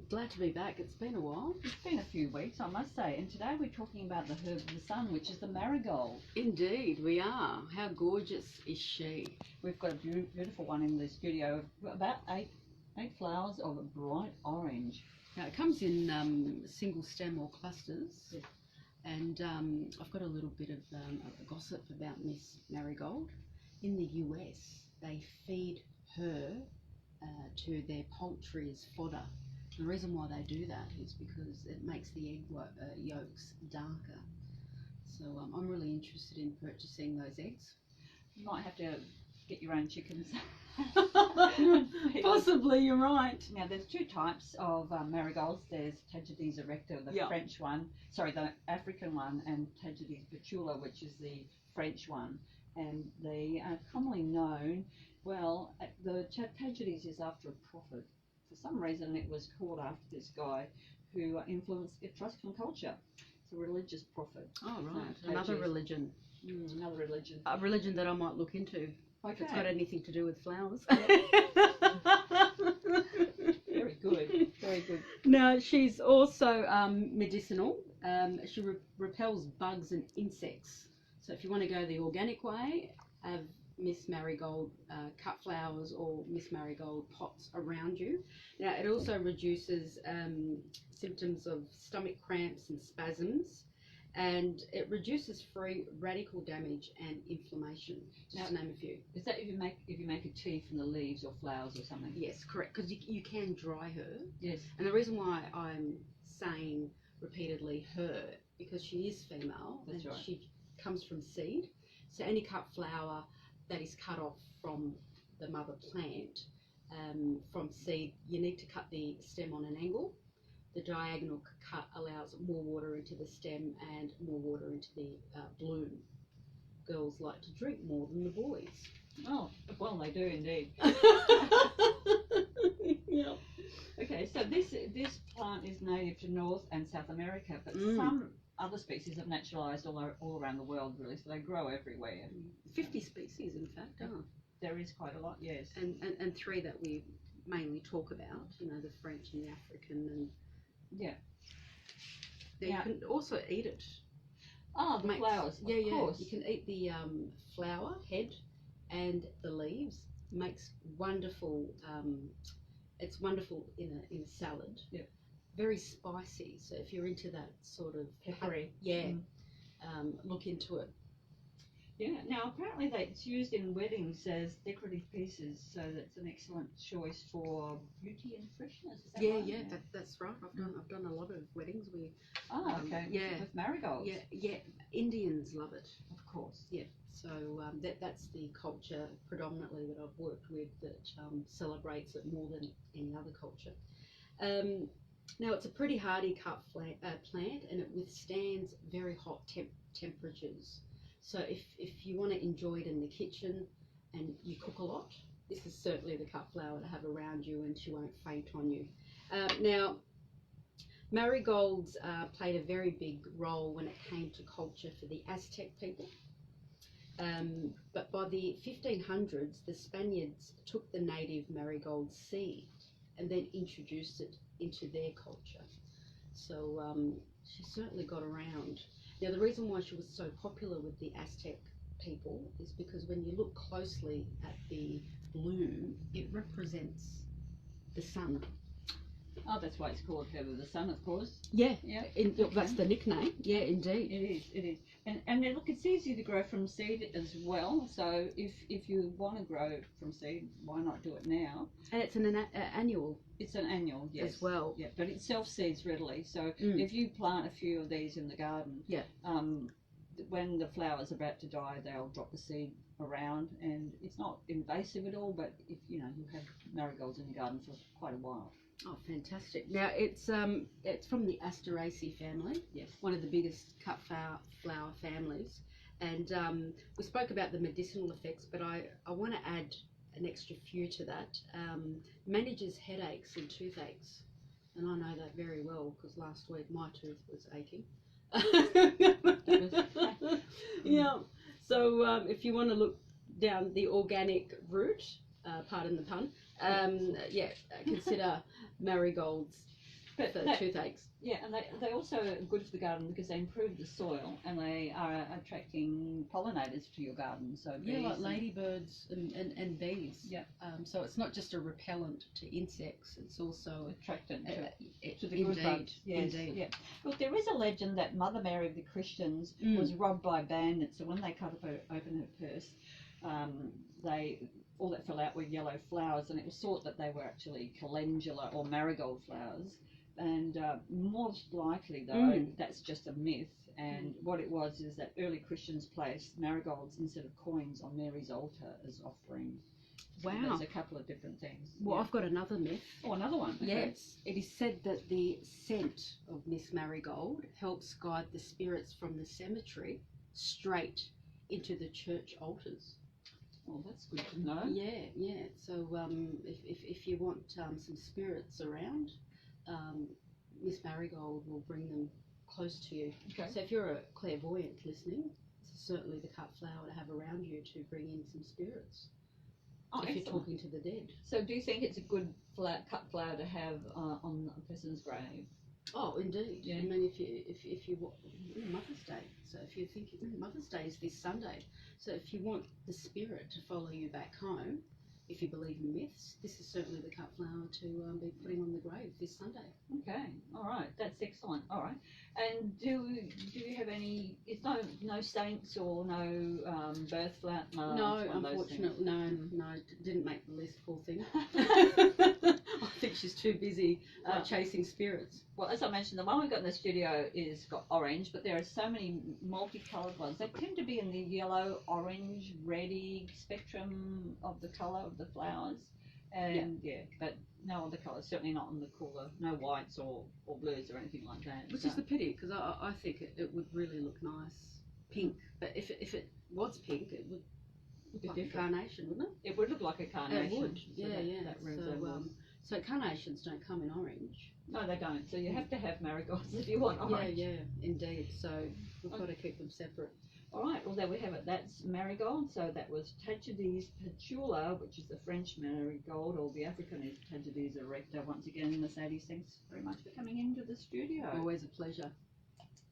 Glad to be back. It's been a while. It's been a few weeks, I must say, and today we're talking about the herb of the sun, which is the marigold. Indeed, we are. How gorgeous is she? We've got a beautiful one in the studio, about eight flowers of a bright orange. Now, it comes in single stem or clusters. Yes. And I've got a little bit of a gossip about Ms Marigold. In the US, they feed her to their poultry as fodder. The reason why they do that is because it makes the egg yolks darker. So I'm really interested in purchasing those eggs. You might have to get your own chickens. Possibly, you're right. Now, there's two types of marigolds. There's Tagetes erecta, the French one, the African one, and Tagetes patula, which is the French one. And they are commonly known, well, the Tagetes is after a prophet. For some reason, it was called after this guy who influenced Etruscan culture. It's a religious prophet. Oh, right. Another religion. Another religion. A religion that I might look into. Okay. If it's got anything to do with flowers. Very good. Very good. Now, she's also medicinal. She repels bugs and insects. So if you want to go the organic way, have Ms Marigold cut flowers or Ms Marigold pots around you. Now, it also reduces symptoms of stomach cramps and spasms, and it reduces free radical damage and inflammation, just to name a few. Is that if you make a tea from the leaves or flowers or something? Yes, correct, because you can dry her. Yes. And the reason why I'm saying repeatedly her, because she is female. That's right. She comes from seed. So any cut flower that is cut off from the mother plant from seed, you need to cut the stem on an angle. The diagonal cut allows more water into the stem and more water into the bloom. Girls like to drink more than the boys. Oh, well, they do indeed. Yeah. Okay, so this plant is native to North and South America, but some other species have naturalised all around the world, really, so they grow everywhere. 50 species, in fact. There is quite a lot, yes. And three that we mainly talk about, you know, the French and the African. And yeah. Now, you can also eat it. Oh, the flowers, of course. You can eat the flower head and the leaves. Makes wonderful. It's wonderful in a salad. Yeah. Very spicy. So if you're into that sort of peppery, look into it. Yeah. Now apparently it's used in weddings as decorative pieces, so that's an excellent choice for beauty and freshness. Is that right? Yeah. That's right. I've done a lot of weddings with. Okay. Yeah. With marigolds. Yeah. Indians love it. Of course. Yeah. So that's the culture predominantly that I've worked with that celebrates it more than any other culture. Now it's a pretty hardy cut plant, and it withstands very hot temperatures. So if you want to enjoy it in the kitchen and you cook a lot, this is certainly the cut flower to have around you, and she won't faint on you. Now, marigolds played a very big role when it came to culture for the Aztec people. But by the 1500s, the Spaniards took the native marigold seed and then introduced it into their culture. So she certainly got around. Now, the reason why she was so popular with the Aztec people is because when you look closely at the bloom, it represents the sun. Oh, that's why it's called herb of the sun, of course. Yeah, Okay. That's the nickname. Yeah, indeed. It is. And look, it's easy to grow from seed as well. So if you want to grow from seed, why not do it now? And it's an annual. It's an annual, yes. As well. Yeah, but it self-seeds readily. So if you plant a few of these in the garden, when the flower's about to die, they'll drop the seed around, and it's not invasive at all. But if you have marigolds in the garden for quite a while. Oh, fantastic! Now it's from the Asteraceae family. Yes, one of the biggest cut flower families, and we spoke about the medicinal effects, but I want to add an extra few to that. Manages headaches and toothaches, and I know that very well because last week my tooth was aching. Yeah. So if you want to look down the organic route, pardon the pun, consider marigolds But for toothaches. Yeah, and they also are good for the garden because they improve the soil and they are attracting pollinators to your garden. So Yeah, like bees ladybirds and bees. Yeah. So it's not just a repellent to insects; it's also attractant to the indeed, good bugs. Yes, indeed. yeah. Look, there is a legend that Mother Mary of the Christians was robbed by bandits, so when they cut open her purse, all that fell out were yellow flowers, and it was thought that they were actually calendula or marigold flowers. And most likely, though, that's just a myth. And what it was is that early Christians placed marigolds instead of coins on Mary's altar as offering. Wow. And there's a couple of different things. Well, I've got another myth. Oh, another one. Okay. Yes, it is said that the scent of Ms Marigold helps guide the spirits from the cemetery straight into the church altars. Well, that's good to know. Yeah. So if you want some spirits around, Miss Marigold will bring them close to you. Okay. So if you're a clairvoyant listening, this is certainly the cut flower to have around you to bring in some spirits. Oh, if excellent. you're talking to the dead. So do you think it's a good cut flower to have on a person's grave? Oh, indeed. Yeah. I mean, if you Mother's Day. So if you're thinking Mother's Day is this Sunday. So if you want the spirit to follow you back home, if you believe in myths, this is certainly the cut flower to be putting on the grave this Sunday. Okay, all right, that's excellent. All right, and do you have any? It's no saints or no birth flower. No, unfortunately, no, didn't make the list. Poor thing. I think she's too busy chasing spirits. Well, as I mentioned, the one we've got in the studio is got orange, but there are so many multicoloured ones. They tend to be in the yellow, orange, reddy spectrum of the colour of the flowers. And but no other colours, certainly not on the cooler, no whites or blues or anything like that. Which is the pity, because I think it would really look nice pink. But if it was pink, it would look like a carnation, wouldn't it? It would look like a carnation. It would, yeah. So carnations don't come in orange. No, they don't. So you have to have marigolds if you want orange. Yeah, indeed. So we've got to keep them separate. All right, well, there we have it. That's marigold. So that was Tagetes patula, which is the French marigold, or the African is Tagetes erecta. Once again, Mercedes, thanks very much for coming into the studio. Always a pleasure.